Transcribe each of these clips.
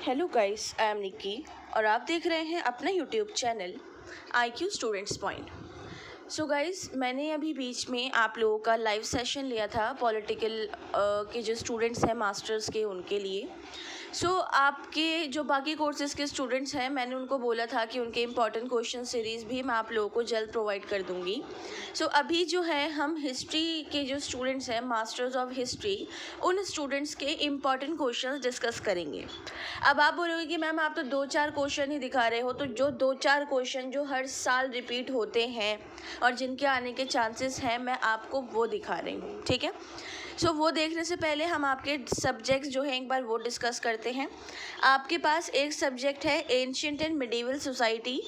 Hello guys, I am Nikki और आप देख रहे हैं अपना YouTube channel IQ students point. So guys, मैंने अभी बीच में आप लोगों का लाइव सेशन लिया था पॉलिटिकल के जो स्टूडेंट्स हैं मास्टर्स के उनके लिए। आपके जो बाकी कोर्सेज़ के स्टूडेंट्स हैं, मैंने उनको बोला था कि उनके इम्पॉर्टेंट क्वेश्चन सीरीज़ भी मैं आप लोगों को जल्द प्रोवाइड कर दूँगी। अभी जो है हम हिस्ट्री के जो स्टूडेंट्स हैं मास्टर्स ऑफ हिस्ट्री, उन स्टूडेंट्स के इम्पॉर्टेंट क्वेश्चंस डिस्कस करेंगे। अब आप बोलोगे कि मैम आप तो 2-4 क्वेश्चन ही दिखा रहे हो, तो जो 2-4 क्वेश्चन जो हर साल रिपीट होते हैं और जिनके आने के चांसेस हैं, मैं आपको वो दिखा रही हूँ, ठीक है। वो देखने से पहले हम आपके सब्जेक्ट्स जो हैं एक बार वो डिस्कस करते हैं। आपके पास एक सब्जेक्ट है एंशिएंट एंड मिडिवल सोसाइटी,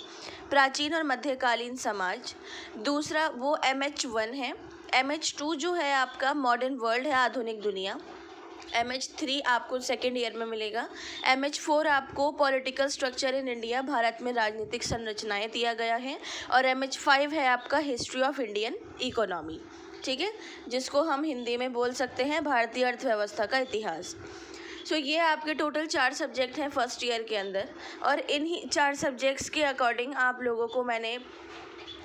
प्राचीन और मध्यकालीन समाज। दूसरा वो MH1 है। MH2 जो है आपका मॉडर्न वर्ल्ड है, आधुनिक दुनिया। MH3 आपको सेकेंड ईयर में मिलेगा। MH4 आपको political structure in India, Bharat में राजनीतिक संरचनाएं दिया गया है। और MH5 है आपका हिस्ट्री ऑफ इंडियन इकोनॉमी, ठीक है, जिसको हम हिंदी में बोल सकते हैं भारतीय अर्थव्यवस्था का इतिहास। ये आपके टोटल 4 सब्जेक्ट हैं फर्स्ट ईयर के अंदर, और इन्हीं 4 सब्जेक्ट्स के अकॉर्डिंग आप लोगों को मैंने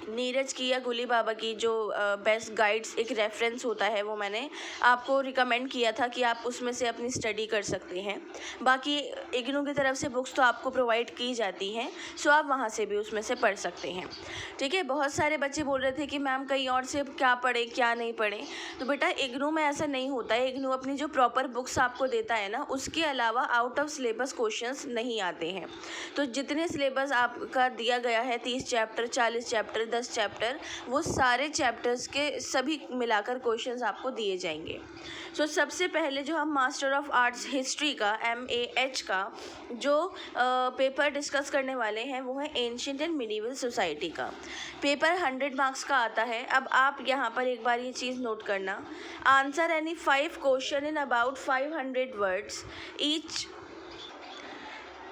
नीरज की या गुली बाबा की जो बेस्ट गाइड्स एक रेफरेंस होता है, वो मैंने आपको रिकमेंड किया था कि आप उसमें से अपनी स्टडी कर सकते हैं। बाकी इग्नू की तरफ से बुक्स तो आपको प्रोवाइड की जाती हैं, आप वहाँ से भी उसमें से पढ़ सकते हैं, ठीक है। बहुत सारे बच्चे बोल रहे थे कि मैम कहीं और से क्या पढ़े क्या नहीं पढ़े, तो बेटा इग्नू में ऐसा नहीं होता है। इग्नू अपनी जो प्रॉपर बुक्स आपको देता है ना, उसके अलावा आउट ऑफ सिलेबस क्वेश्चंस नहीं आते हैं। तो जितने सिलेबस आपका दिया गया है 30 चैप्टर, 40 चैप्टर, 10 चैप्टर, वो सारे चैप्टर्स के सभी मिलाकर क्वेश्चंस आपको दिए जाएंगे। सबसे पहले जो हम मास्टर ऑफ आर्ट्स हिस्ट्री का MAH का जो पेपर डिस्कस करने वाले हैं, वो है एंशिएंट एंड मिडिवल सोसाइटी का। पेपर 100 मार्क्स का आता है। अब आप यहाँ पर एक बार ये चीज़ नोट करना, answer any 5 question in about 500 words each.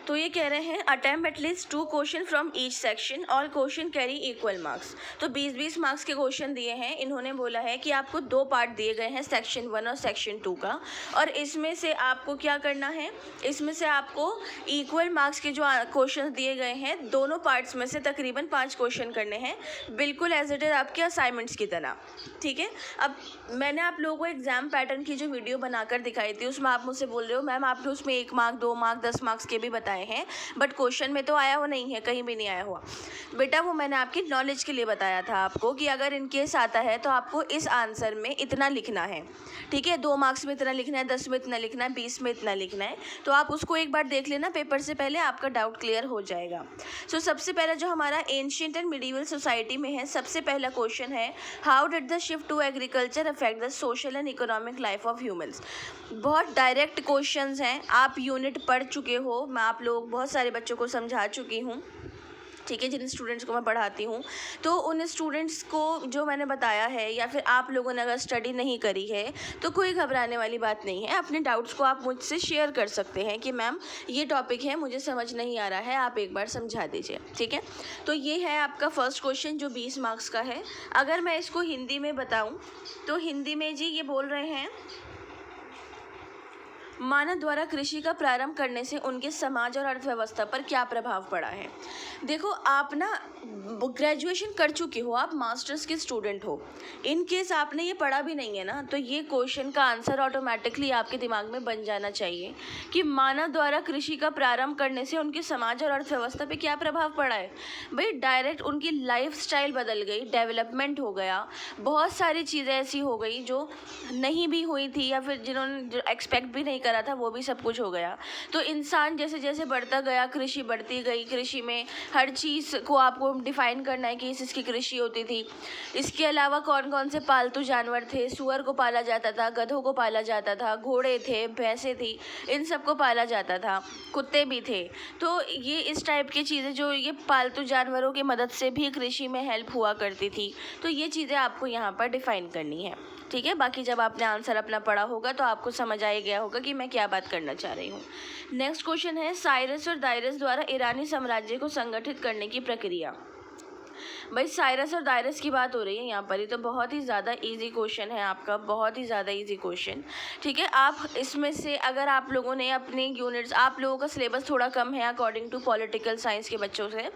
तो ये कह रहे हैं attempt at least 2 question from each section, all question carry equal marks. तो 20-20 मार्क्स के क्वेश्चन दिए हैं। इन्होंने बोला है कि आपको 2 पार्ट दिए गए हैं, सेक्शन 1 और सेक्शन 2 का, और इसमें से आपको क्या करना है, इसमें से आपको इक्वल मार्क्स के जो क्वेश्चन दिए गए हैं, दोनों पार्ट्स में से तकरीबन 5 क्वेश्चन करने हैं, बिल्कुल एज इट इज़ आपके असाइनमेंट्स की तरह, ठीक है। अब मैंने आप लोगों को एग्जाम पैटर्न की जो वीडियो बनाकर दिखाई थी, उसमें आप मुझसे बोल रहे हो मैम आपने उसमें 1 मार्क, 2 मार्क, 10 मार्क्स के भी बताए हैं, बट क्वेश्चन में तो आया हुआ नहीं है, कहीं भी नहीं आया हुआ। बेटा वो मैंने आपकी नॉलेज के लिए बताया था आपको कि अगर इन केस आता है तो आपको इस आंसर में इतना लिखना है, ठीक है। 2 मार्क्स में इतना लिखना है, 10 में इतना लिखना है, 20 में इतना लिखना है। तो आप उसको एक बार देख लेना पेपर से पहले, आपका डाउट क्लियर हो जाएगा। सबसे पहला जो हमारा एंशिएंट एंड मिडिवल सोसाइटी में है, सबसे पहला क्वेश्चन है how did the shift to agriculture affect the social and economic life of humans. बहुत डायरेक्ट क्वेश्चंस हैं, आप यूनिट पढ़ चुके हो, मैं आप लोग बहुत सारे बच्चों को समझा चुकी हूँ, ठीक है, जिन स्टूडेंट्स को मैं पढ़ाती हूँ। तो उन स्टूडेंट्स को जो मैंने बताया है, या फिर आप लोगों ने अगर स्टडी नहीं करी है, तो कोई घबराने वाली बात नहीं है। अपने डाउट्स को आप मुझसे शेयर कर सकते हैं कि मैम ये टॉपिक है, मुझे समझ नहीं आ रहा है, आप एक बार समझा दीजिए, ठीक है। तो ये है आपका फर्स्ट क्वेश्चन जो 20 मार्क्स का है। अगर मैं इसको हिंदी में बताऊँ तो हिंदी में जी ये बोल रहे हैं, मानव द्वारा कृषि का प्रारंभ करने से उनके समाज और अर्थव्यवस्था पर क्या प्रभाव पड़ा है। देखो आप ना ग्रेजुएशन कर चुके हो, आप मास्टर्स के स्टूडेंट हो, इन केस आपने ये पढ़ा भी नहीं है ना, तो ये क्वेश्चन का आंसर ऑटोमेटिकली आपके दिमाग में बन जाना चाहिए कि मानव द्वारा कृषि का प्रारंभ करने से उनके समाज और अर्थव्यवस्था पे क्या प्रभाव पड़ा है। भाई डायरेक्ट उनकी लाइफस्टाइल बदल गई, डेवलपमेंट हो गया, बहुत सारी चीज़ें ऐसी हो गई जो नहीं भी हुई थी, या फिर जिन्होंने एक्सपेक्ट भी नहीं करा था, वो भी सब कुछ हो गया। तो इंसान जैसे जैसे बढ़ता गया, कृषि बढ़ती गई, कृषि में हर चीज़ को आपको डिफाइन करना है कि इसकी कृषि होती थी। इसके अलावा कौन कौन से पालतू जानवर थे, सुअर को पाला जाता था, गधों को पाला जाता था, घोड़े थे, भैंसें थी, इन सबको पाला जाता था, कुत्ते भी थे। तो ये इस टाइप की चीज़ें जो ये पालतू जानवरों की मदद से भी कृषि में हेल्प हुआ करती थी, तो ये चीज़ें आपको यहाँ पर डिफाइन करनी है, ठीक है। बाकी जब आपने आंसर अपना पढ़ा होगा तो आपको समझ आ गया होगा कि मैं क्या बात करना चाह रही हूँ। नेक्स्ट क्वेश्चन है साइरस और दायरस द्वारा ईरानी साम्राज्य को संगठित करने की प्रक्रिया। भाई साइरस और दायरस की बात हो रही है यहाँ पर। ये तो बहुत ही ज़्यादा इजी क्वेश्चन है आपका, बहुत ही ज़्यादा इजी क्वेश्चन। ठीक है, आप इसमें से अगर आप लोगों ने अपने यूनिट्स, आप लोगों का सिलेबस थोड़ा कम है अकॉर्डिंग टू पॉलिटिकल साइंस के बच्चों से,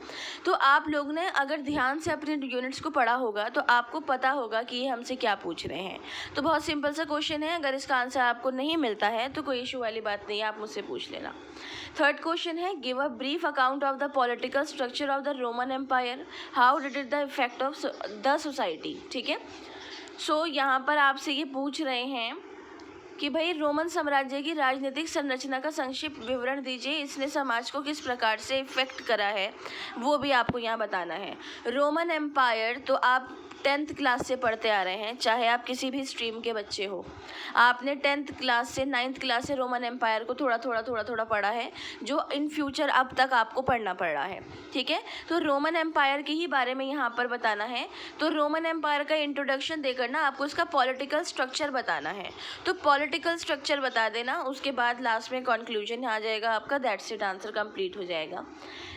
तो आप लोग ने अगर ध्यान से अपने यूनिट्स को पढ़ा होगा तो आपको पता होगा कि ये हमसे क्या पूछ रहे हैं। तो बहुत सिंपल सा क्वेश्चन है, अगर इसका आंसर आपको नहीं मिलता है तो कोई इशू वाली बात नहीं है, आप मुझसे पूछ लेना। थर्ड क्वेश्चन है, give a brief account of the political structure of the Roman empire, how did it the effect of the society. ठीक है, सो यहाँ पर आपसे ये पूछ रहे हैं कि भाई रोमन साम्राज्य की राजनीतिक संरचना का संक्षिप्त विवरण दीजिए, इसने समाज को किस प्रकार से इफेक्ट करा है वो भी आपको यहाँ बताना है। रोमन एम्पायर तो आप 10th क्लास से पढ़ते आ रहे हैं, चाहे आप किसी भी स्ट्रीम के बच्चे हो, आपने 10th क्लास से 9th क्लास से रोमन एम्पायर को थोड़ा थोड़ा पढ़ा है, जो इन फ्यूचर अब तक आपको पढ़ना पड़ रहा है। ठीक है, तो रोमन एम्पायर के ही बारे में यहाँ पर बताना है। तो रोमन एम्पायर का इंट्रोडक्शन देकर ना आपको उसका पॉलिटिकल स्ट्रक्चर बताना है, तो पॉलिटिकल स्ट्रक्चर बता देना, उसके बाद लास्ट में कंक्लूजन आ जाएगा आपका, दैट्स इट, आंसर कंप्लीट हो जाएगा।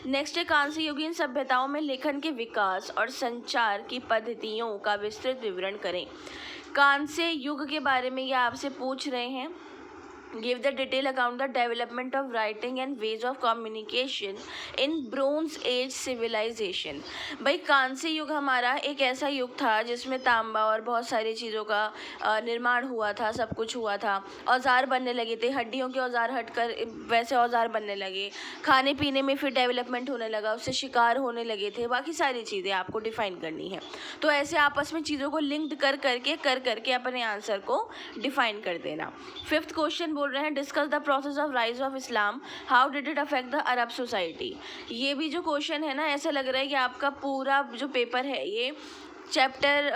नेक्स्ट है, कांस्य युगीन सभ्यताओं में लेखन के विकास और संचार की पद्धतियों का विस्तृत विवरण करें। कांस्य युग के बारे में ये आपसे पूछ रहे हैं। Give the detail account the development of writing and ways of communication in bronze age civilization. भाई कांस्य युग हमारा एक ऐसा युग था जिसमें तांबा और बहुत सारी चीज़ों का निर्माण हुआ था, सब कुछ हुआ था, औजार बनने लगे थे, हड्डियों के औजार हटकर वैसे औजार बनने लगे, खाने पीने में फिर डेवलपमेंट होने लगा, उससे शिकार होने लगे थे, बाकी सारी चीज़ें आपको डिफाइन करनी है। तो ऐसे आपस में चीज़ों को लिंक्ड कर करके अपने आंसर को डिफाइन कर देना। फिफ्थ क्वेश्चन बोल रहे हैं, discuss the process of rise of Islam, how did it affect the Arab society. ये भी जो क्वेश्चन है ना, ऐसा लग रहा है कि आपका पूरा जो पेपर है ये चैप्टर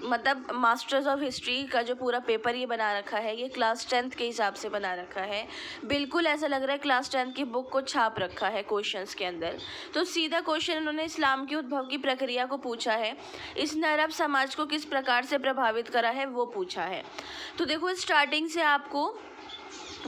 मतलब मास्टर्स ऑफ हिस्ट्री का जो पूरा पेपर ये बना रखा है, ये क्लास 10th के हिसाब से बना रखा है। बिल्कुल ऐसा लग रहा है क्लास 10th की बुक को छाप रखा है क्वेश्चंस के अंदर। तो सीधा क्वेश्चन उन्होंने इस्लाम की उद्भव की प्रक्रिया को पूछा है, इसने अरब समाज को किस प्रकार से प्रभावित करा है वो पूछा है। तो देखो स्टार्टिंग से आपको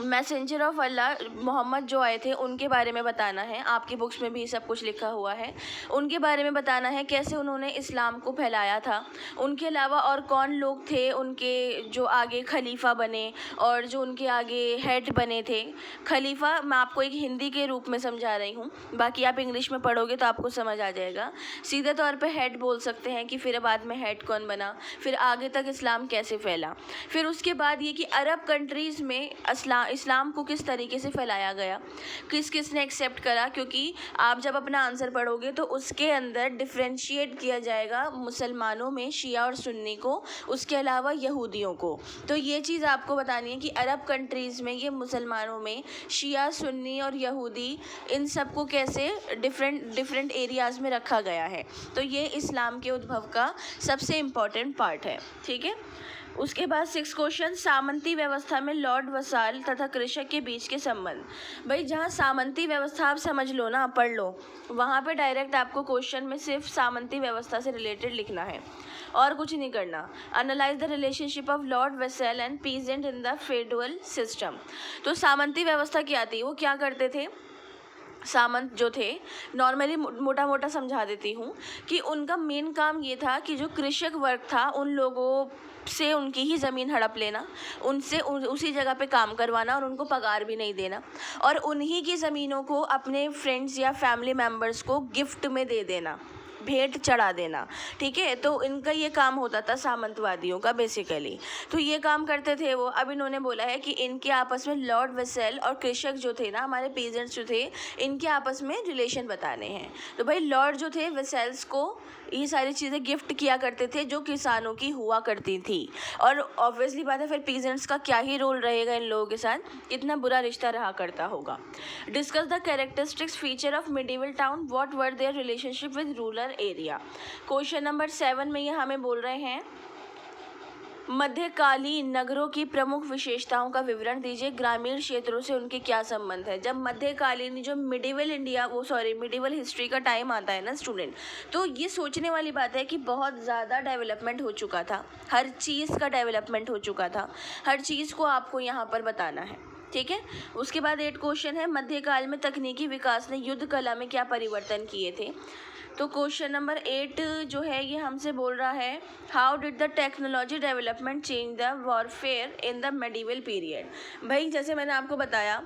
मैसेंजर ऑफ अल्लाह मोहम्मद जो आए थे उनके बारे में बताना है, आपकी बुक्स में भी सब कुछ लिखा हुआ है, उनके बारे में बताना है, कैसे उन्होंने इस्लाम को फैलाया था। उनके अलावा और कौन लोग थे उनके जो आगे खलीफा बने और जो उनके आगे हेड बने थे। खलीफा मैं आपको एक हिंदी के रूप में समझा रही हूँ, बाकी आप इंग्लिश में पढ़ोगे तो आपको समझ आ जाएगा। सीधे तौर पे हेड बोल सकते हैं कि फिर बाद में हेड कौन बना, फिर आगे तक इस्लाम कैसे फैला, फिर उसके बाद ये कि अरब कंट्रीज़ में इस्लाम को किस तरीके से फैलाया गया, किस किस ने एक्सेप्ट करा, क्योंकि आप जब अपना आंसर पढ़ोगे तो उसके अंदर डिफ्रेंशिएट किया जाएगा मुसलमानों में शिया और सुन्नी को, उसके अलावा यहूदियों को। तो ये चीज़ आपको बतानी है कि अरब कंट्रीज़ में ये मुसलमानों में शिया, सुन्नी और यहूदी, इन सब को कैसे डिफरेंट एरियाज़ में रखा गया है। तो ये इस्लाम के उद्भव का सबसे इम्पॉर्टेंट पार्ट है। ठीक है, उसके बाद 6 क्वेश्चन, सामंती व्यवस्था में लॉर्ड वसाल तथा कृषक के बीच के संबंध। भाई जहाँ सामंती व्यवस्था आप समझ लो ना, पढ़ लो, वहाँ पे डायरेक्ट आपको क्वेश्चन में सिर्फ सामंती व्यवस्था से रिलेटेड लिखना है और कुछ नहीं करना। Analyse the relationship of Lord vassal and peasant in the federal system. तो सामंती व्यवस्था क्या थी, वो क्या करते थे, सामंत जो थे, नॉर्मली मोटा मोटा समझा देती हूँ कि उनका मेन काम ये था कि जो कृषक वर्ग था उन लोगों से उनकी ही ज़मीन हड़प लेना, उनसे उसी जगह पे काम करवाना और उनको पगार भी नहीं देना, और उन्हीं की ज़मीनों को अपने फ्रेंड्स या फैमिली मेम्बर्स को गिफ्ट में दे देना, भेंट चढ़ा देना। ठीक है, तो इनका ये काम होता था सामंतवादियों का बेसिकली। तो ये काम करते थे वो। अब इन्होंने बोला है कि इनके आपस में लॉर्ड वसेल और कृषक जो थे ना, हमारे पीजेंट्स जो थे, इनके आपस में रिलेशन बताने हैं। तो भाई लॉर्ड जो थे वसेल्स को ये सारी चीज़ें गिफ्ट किया करते थे जो किसानों की हुआ करती थी, और ऑब्वियसली बात है फिर पीजेंट्स का क्या ही रोल रहेगा इन लोगों के साथ, कितना बुरा रिश्ता रहा करता होगा। Discuss the characteristics feature of medieval town, what were their relationship with rural area. Question number 7 में ये हमें बोल रहे हैं, मध्यकालीन नगरों की प्रमुख विशेषताओं का विवरण दीजिए, ग्रामीण क्षेत्रों से उनके क्या संबंध है। जब मध्यकालीन जो मिडिवल हिस्ट्री का टाइम आता है ना स्टूडेंट, तो ये सोचने वाली बात है कि बहुत ज़्यादा डेवलपमेंट हो चुका था, हर चीज़ का डेवलपमेंट हो चुका था, हर चीज़ को आपको यहाँ पर बताना है। ठीक है, उसके बाद 8 क्वेश्चन है, मध्यकाल में तकनीकी विकास ने युद्ध कला में क्या परिवर्तन किए थे। तो क्वेश्चन नंबर 8 जो है ये हमसे बोल रहा है, how did the technology development change the warfare in the medieval period. भाई जैसे मैंने आपको बताया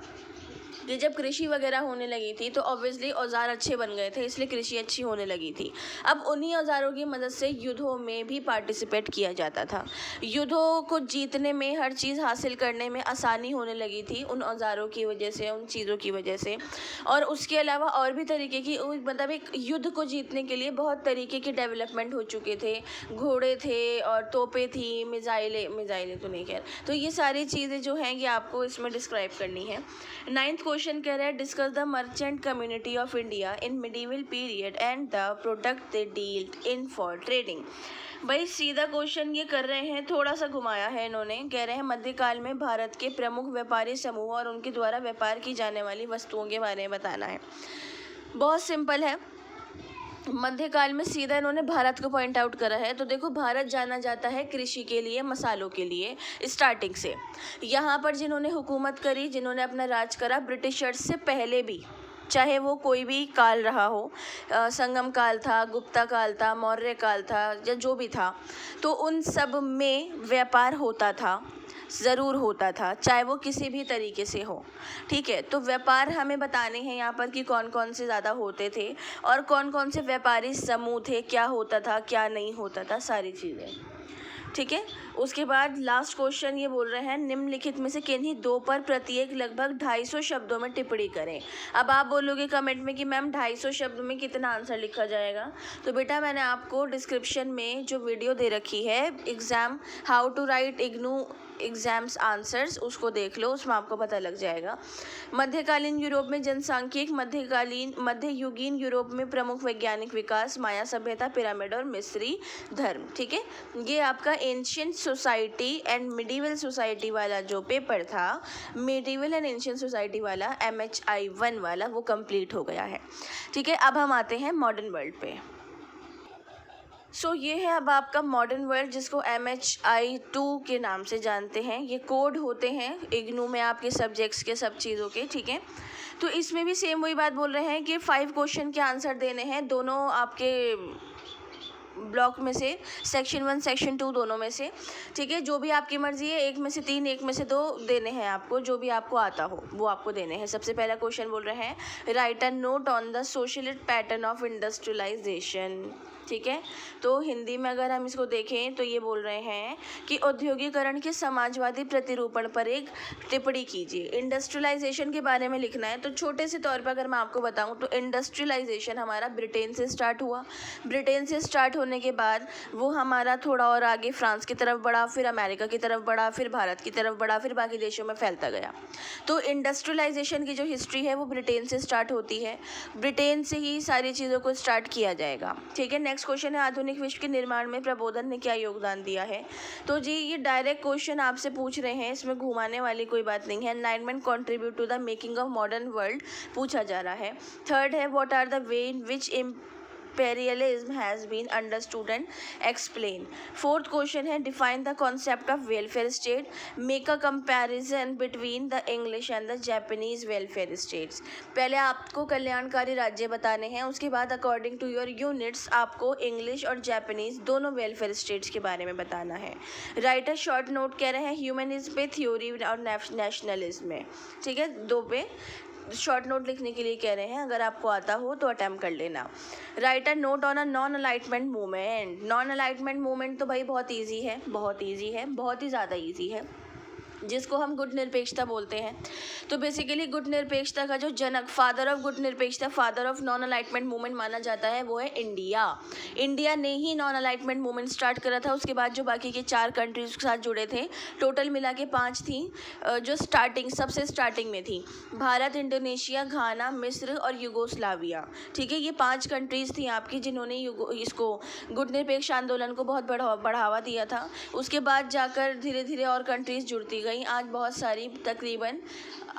कि जब कृषि वगैरह होने लगी थी तो ऑब्वियसली औजार अच्छे बन गए थे, इसलिए कृषि अच्छी होने लगी थी। अब उन्हीं औजारों की मदद से युद्धों में भी पार्टिसिपेट किया जाता था। युद्धों को जीतने में, हर चीज़ हासिल करने में आसानी होने लगी थी उन औजारों की वजह से, उन चीज़ों की वजह से। और उसके अलावा और भी तरीके की, मतलब एक युद्ध को जीतने के लिए बहुत तरीके के डेवलपमेंट हो चुके थे। घोड़े थे और तोपें थी, मिज़ाइलें तो नहीं, खैर। तो ये सारी चीज़ें जो हैं ये आपको इसमें डिस्क्राइब करनी है। 9th क्वेश्चन कह रहा है, discuss the merchant community of India in medieval period and the product they dealt in for trading. भाई सीधा क्वेश्चन ये कर रहे हैं, थोड़ा सा घुमाया है इन्होंने। कह रहे हैं मध्यकाल में भारत के प्रमुख व्यापारी समूह और उनके द्वारा व्यापार की जाने वाली वस्तुओं के बारे में बताना है। बहुत सिंपल है। मध्यकाल में सीधा इन्होंने भारत को पॉइंट आउट करा है। तो देखो, भारत जाना जाता है कृषि के लिए, मसालों के लिए स्टार्टिंग से। यहाँ पर जिन्होंने हुकूमत करी, जिन्होंने अपना राज करा ब्रिटिशर्स से पहले भी, चाहे वो कोई भी काल रहा हो, संगम काल था, गुप्ता काल था, मौर्य काल था, या जो भी था, तो उन सब में व्यापार होता था, ज़रूर होता था, चाहे वो किसी भी तरीके से हो। ठीक है, तो व्यापार हमें बताने हैं यहाँ पर कि कौन कौन से ज़्यादा होते थे और कौन कौन से व्यापारी समूह थे, क्या होता था क्या नहीं होता था, सारी चीज़ें। ठीक है, उसके बाद लास्ट क्वेश्चन ये बोल रहे हैं, निम्नलिखित में से किन्हीं दो पर प्रत्येक लगभग 250 शब्दों में टिप्पणी करें। अब आप बोलोगे कमेंट में कि मैम 250 शब्द में कितना आंसर लिखा जाएगा। तो बेटा मैंने आपको डिस्क्रिप्शन में जो वीडियो दे रखी है, exam how to write IGNOU exams answers, उसको देख लो, उसमें आपको पता लग जाएगा। मध्यकालीन यूरोप में जनसांख्यिक, मध्ययुगीन यूरोप में प्रमुख वैज्ञानिक विकास, माया सभ्यता, पिरामिड और मिस्री धर्म। ठीक है, ये आपका ancient society and medieval society वाला जो पेपर था, मिडिवल एंड एंशियंट सोसाइटी वाला MHI 1 वाला, वो कंप्लीट हो गया है। ठीक है, अब हम आते हैं मॉडर्न वर्ल्ड पे। ये है अब आपका मॉडर्न वर्ल्ड, जिसको MHI 2 के नाम से जानते हैं। ये कोड होते हैं इग्नू में आपके सब्जेक्ट्स के, सब चीज़ों के। ठीक है, तो इसमें भी सेम वही बात बोल रहे हैं कि 5 क्वेश्चन के आंसर देने हैं, दोनों आपके ब्लॉक में से, सेक्शन 1 सेक्शन 2 दोनों में से। ठीक है, जो भी आपकी मर्जी है, एक में से 3 एक में से 2 देने हैं आपको, जो भी आपको आता हो वो आपको देने हैं। सबसे पहला क्वेश्चन बोल रहे हैं, write a note on the socialist pattern of industrialization. ठीक है, तो हिंदी में अगर हम इसको देखें तो ये बोल रहे हैं कि औद्योगिकरण के समाजवादी प्रतिरूपण पर एक टिप्पणी कीजिए। इंडस्ट्रियलाइजेशन के बारे में लिखना है। तो छोटे से तौर पर अगर मैं आपको बताऊं तो इंडस्ट्रियलाइजेशन हमारा ब्रिटेन से स्टार्ट हुआ। ब्रिटेन से स्टार्ट होने के बाद वो हमारा थोड़ा और आगे फ्रांस की तरफ बढ़ा, फिर अमेरिका की तरफ बढ़ा, फिर भारत की तरफ बढ़ा, फिर बाकी देशों में फैलता गया। तो इंडस्ट्रियलाइजेशन की जो हिस्ट्री है वो ब्रिटेन से स्टार्ट होती है। ब्रिटेन से ही सारी चीज़ों को स्टार्ट किया जाएगा। ठीक है, नेक्स्ट क्वेश्चन है, आधुनिक विश्व के निर्माण में प्रबोधन ने क्या योगदान दिया है। तो जी ये डायरेक्ट क्वेश्चन आपसे पूछ रहे हैं, इसमें घुमाने वाली कोई बात नहीं है। Enlightenment contribute to the making of modern world पूछा जा रहा है। थर्ड है, what are the way in which imperialism has been understood and explained. Fourth question है, define the concept of welfare state, make a comparison between the English and the Japanese welfare states. पहले आपको कल्याणकारी राज्य बताने हैं, उसके बाद according to your units आपको इंग्लिश और जापानीज दोनों वेलफेयर स्टेट्स के बारे में बताना है। राइट अ शॉर्ट नोट कह रहे हैं ह्यूमनिज्म पे, थ्योरी और नेशनलिज्म में। ठीक है, 2 पे शॉर्ट नोट लिखने के लिए कह रहे हैं, अगर आपको आता हो तो अटैम्प्ट कर लेना। Write a note on a non alignment movement. Non alignment movement तो भाई बहुत ईजी है, बहुत ईजी है, बहुत ही ज़्यादा ईजी है, जिसको हम गुट निरपेक्षता बोलते हैं। तो बेसिकली गुट निरपेक्षता का जो जनक, फादर ऑफ गुट निरपेक्षता, father of non alignment movement माना जाता है, वो है इंडिया। इंडिया ने ही नॉन अलाइटमेंट मूवमेंट स्टार्ट करा था। उसके बाद जो बाकी के 4 कंट्रीज के साथ जुड़े थे, टोटल मिला के 5 थी, जो सबसे स्टार्टिंग में थी, भारत, इंडोनेशिया, घाना, मिस्र और युगोस्लाविया। ठीक है, ये 5 कंट्रीज थी आपकी जिन्होंने इसको गुट निरपेक्ष आंदोलन को बहुत बढ़ावा दिया था। उसके बाद जाकर धीरे धीरे और कंट्रीज जुड़ती गई। आज बहुत सारी, तकरीबन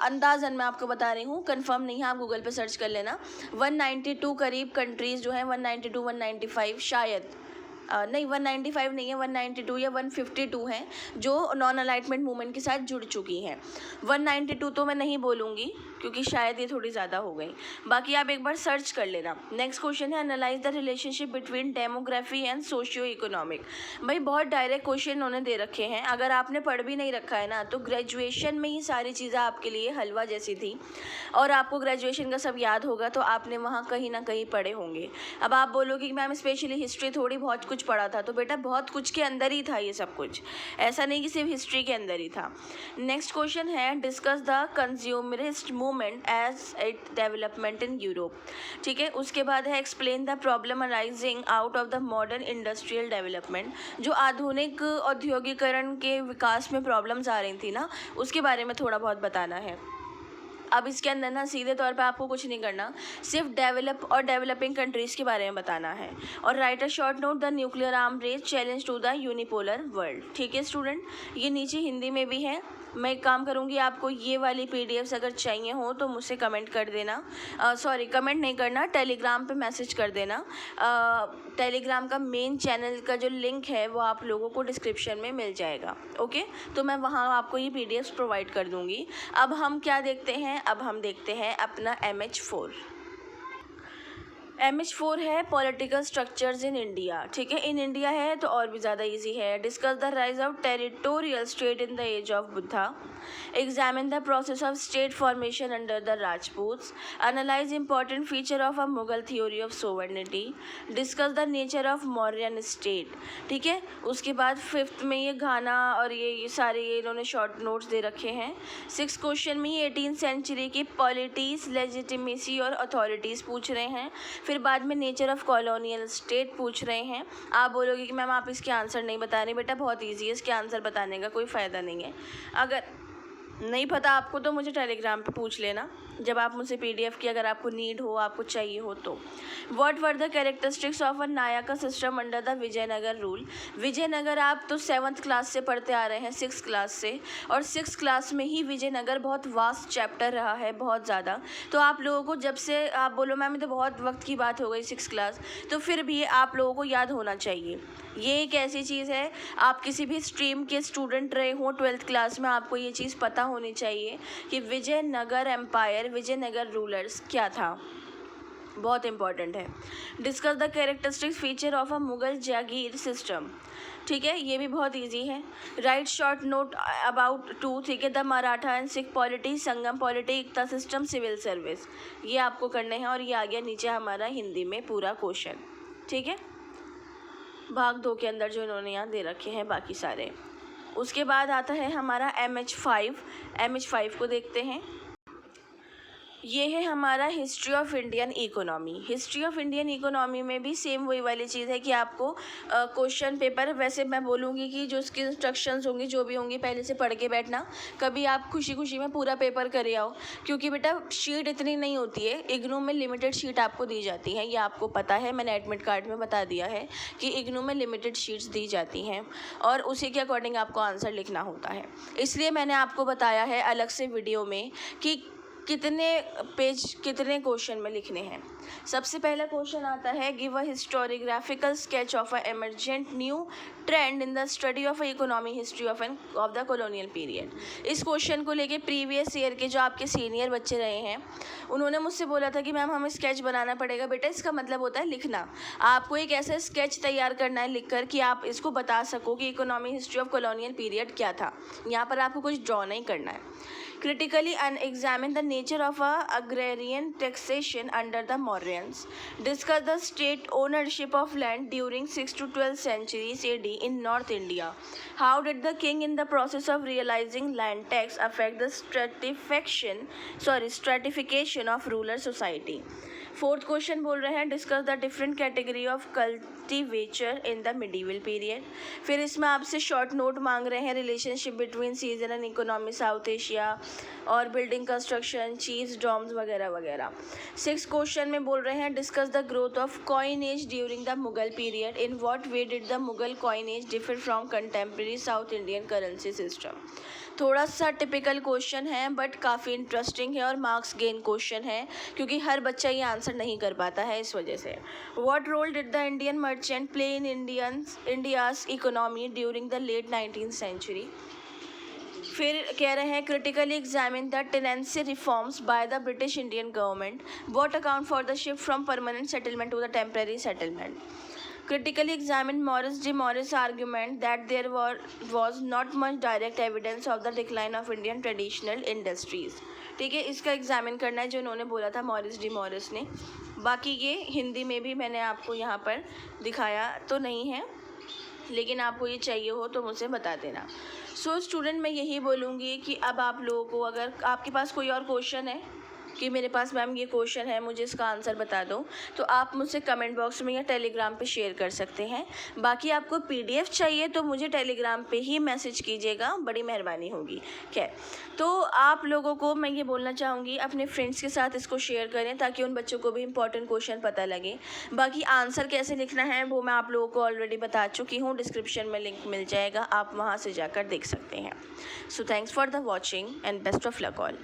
अंदाज़न मैं आपको बता रही हूँ, कंफर्म नहीं है, आप गूगल पे सर्च कर लेना। 192 करीब कंट्रीज़ जो हैं, 192 195 शायद, नहीं 195 नहीं है, 192 या 152 हैं जो नॉन अलाइटमेंट मूवमेंट के साथ जुड़ चुकी हैं। 192 तो मैं नहीं बोलूँगी, क्योंकि शायद ये थोड़ी ज़्यादा हो गई, बाकी आप एक बार सर्च कर लेना। नेक्स्ट क्वेश्चन है analyse the relationship between demography and socio economic. भाई बहुत डायरेक्ट क्वेश्चन उन्होंने दे रखे हैं, अगर आपने पढ़ भी नहीं रखा है ना तो ग्रेजुएशन में ही सारी चीज़ें आपके लिए हलवा जैसी थी और आपको ग्रेजुएशन का सब याद होगा, तो आपने वहाँ कहीं ना कहीं पढ़े होंगे। अब आप बोलोगे कि मैम स्पेशली हिस्ट्री थोड़ी बहुत कुछ पढ़ा था, तो बेटा बहुत कुछ के अंदर ही था ये सब कुछ, ऐसा नहीं कि सिर्फ हिस्ट्री के अंदर ही था। नेक्स्ट क्वेश्चन है discuss the consumerist movement as it development in Europe. ठीक है, उसके बाद है explain the problem arising out of the modern industrial development. जो आधुनिक औद्योगिकरण के विकास में प्रॉब्लम्स आ रही थी ना, उसके बारे में थोड़ा बहुत बताना है। अब इसके अंदर ना सीधे तौर पे आपको कुछ नहीं करना, सिर्फ डेवलप और डेवलपिंग कंट्रीज़ के बारे में बताना है। और write a short note the nuclear arm race challenge to the unipolar world. ठीक है स्टूडेंट, ये नीचे हिंदी में भी है। मैं एक काम करूँगी, आपको ये वाली पीडीएफ्स अगर चाहिए हो तो मुझसे कमेंट कर देना, सॉरी कमेंट नहीं करना, टेलीग्राम पे मैसेज कर देना। टेलीग्राम का मेन चैनल का जो लिंक है वो आप लोगों को डिस्क्रिप्शन में मिल जाएगा। ओके, तो मैं वहाँ आपको ये पीडीएफ्स प्रोवाइड कर दूँगी। अब हम क्या देखते हैं, अब हम देखते हैं अपना MH4। MH4 है पॉलिटिकल स्ट्रक्चर्स इन इंडिया। ठीक है, इन इंडिया है तो और भी ज़्यादा इजी है। Discuss the rise of territorial state in the age of Buddha. Examine the process of state formation under the Rajputs. Analyse important feature of a Mughal theory of sovereignty. Discuss the nature of Mauryan state. ठीक है, उसके बाद fifth में ये घाना और ये सारे ये इन्होंने शॉर्ट नोट्स दे रखे हैं। सिक्स क्वेश्चन में ये 18th सेंचुरी की पॉलिटीज, लेजिटिमेसी और अथॉरिटीज़ पूछ रहे हैं। फिर बाद में नेचर ऑफ कॉलोनियल स्टेट पूछ रहे हैं। आप बोलोगे कि मैम आप इसके आंसर नहीं बता रहे, बेटा बहुत इजी है, इसके आंसर बताने का कोई फ़ायदा नहीं है। अगर नहीं पता आपको तो मुझे टेलीग्राम पे पूछ लेना, जब आप मुझसे पीडीएफ की अगर आपको नीड हो, आपको चाहिए हो तो। What were the characteristics of a Nayaka system under the Vijayanagar rule. Vijayanagar आप तो 7th क्लास से पढ़ते आ रहे हैं, 6th क्लास से, और 6th क्लास में ही विजयनगर बहुत वास्ट चैप्टर रहा है, बहुत ज़्यादा। तो आप लोगों को जब से आप बोलो मैम ये तो बहुत वक्त की बात हो गई 6th क्लास, तो फिर भी आप लोगों को याद होना चाहिए। ये एक ऐसी चीज़ है, आप किसी भी स्ट्रीम के स्टूडेंट रहे हो 12th क्लास में, आपको ये चीज़ पता होनी चाहिए कि विजयनगर एम्पायर, विजयनगर रूलर्स क्या था, बहुत इंपॉर्टेंट है। Discuss the characteristics feature of a Mughal jagir system. ठीक है, ये भी बहुत इजी है। Write short note about 2। ठीक है, the Maratha and Sikh polity, Sangam polity, iqta system, civil service, ये आपको करने हैं। और ये आ गया नीचे हमारा हिंदी में पूरा क्वेश्चन। ठीक है, भाग 2 के अंदर जो इन्होंने यहाँ दे रखे हैं बाकी सारे। उसके बाद आता है हमारा MH5। MH5 को देखते हैं। ये है हमारा history of Indian economy. History of Indian economy में भी सेम वही वाली चीज़ है कि आपको क्वेश्चन पेपर, वैसे मैं बोलूँगी कि जो उसकी इंस्ट्रक्शंस होंगी जो भी होंगी पहले से पढ़ के बैठना, कभी आप खुशी खुशी में पूरा पेपर करे आओ, क्योंकि बेटा शीट इतनी नहीं होती है, इग्नू में लिमिटेड शीट आपको दी जाती हैं, ये आपको पता है, मैंने एडमिट कार्ड में बता दिया है कि इग्नू में लिमिटेड शीट्स दी जाती हैं और उसी के अकॉर्डिंग आपको आंसर लिखना होता है। इसलिए मैंने आपको बताया है अलग से वीडियो में कि कितने पेज कितने क्वेश्चन में लिखने हैं। सबसे पहला क्वेश्चन आता है give a historiographical sketch of a emergent new trend in the study of economy history of the colonial period. इस क्वेश्चन को लेके प्रीवियस ईयर के जो आपके सीनियर बच्चे रहे हैं उन्होंने मुझसे बोला था कि मैम हमें स्केच बनाना पड़ेगा। बेटा इसका मतलब होता है लिखना, आपको एक ऐसा स्केच तैयार करना है लिखकर कि आप इसको बता सको कि economy history of colonial period क्या था। यहाँ पर आपको कुछ ड्रॉ नहीं करना है। Critically examine the nature of agrarian taxation under the Mauryans. Discuss the state ownership of land during 6th to 12th centuries AD in North India. How did the king in the process of realizing land tax affect the stratification of rural society? Fourth question बोल रहे हैं discuss the different category of cultivator in the medieval period. फिर इसमें आपसे short note मांग रहे हैं relationship between season and economy South Asia और बिल्डिंग कंस्ट्रक्शन, चीफ्स, डॉम्स वगैरह वगैरह। सिक्स क्वेश्चन में बोल रहे हैं discuss the growth of coinage during the Mughal period. In what way did the Mughal coinage differ from contemporary South Indian currency system. थोड़ा सा typical question है बट काफ़ी इंटरेस्टिंग है और मार्क्स गेन क्वेश्चन है क्योंकि हर बच्चा ये आंसर नहीं कर पाता है इस वजह से। What role did the Indian merchant play in India's economy during the late 19th century. फिर कह रहे हैं critically examine the tenancy reforms by the British Indian government what account for the shift from permanent settlement to the temporary settlement. Critically examined Morris J. Morris' argument that there was not much direct evidence of the decline of Indian traditional industries. ठीक है, इसका examine करना है जो उन्होंने बोला था Morris D Morris ने. बाकी ये हिंदी में भी मैंने आपको यहाँ पर दिखाया तो नहीं है, लेकिन आपको ये चाहिए हो तो मुझसे बता देना. सो स्टूडेंट, मैं यही बोलूँगी कि अब आप लोगों को अगर आपके पास कोई और क्वेश्चन है कि मेरे पास मैम ये क्वेश्चन है, मुझे इसका आंसर बता दो, तो आप मुझसे कमेंट बॉक्स में या टेलीग्राम पे शेयर कर सकते हैं. बाकी आपको पीडीएफ चाहिए तो मुझे टेलीग्राम पे ही मैसेज कीजिएगा, बड़ी मेहरबानी होगी. खैर, तो आप लोगों को मैं ये बोलना चाहूँगी अपने फ्रेंड्स के साथ इसको शेयर करें ताकि उन बच्चों को भी इंपॉर्टेंट क्वेश्चन पता लगे. बाकी आंसर कैसे लिखना है वो मैं आप लोगों को ऑलरेडी बता चुकी हूँ, डिस्क्रिप्शन में लिंक मिल जाएगा, आप वहाँ से जाकर देख सकते हैं. So thanks for the watching and best of luck all.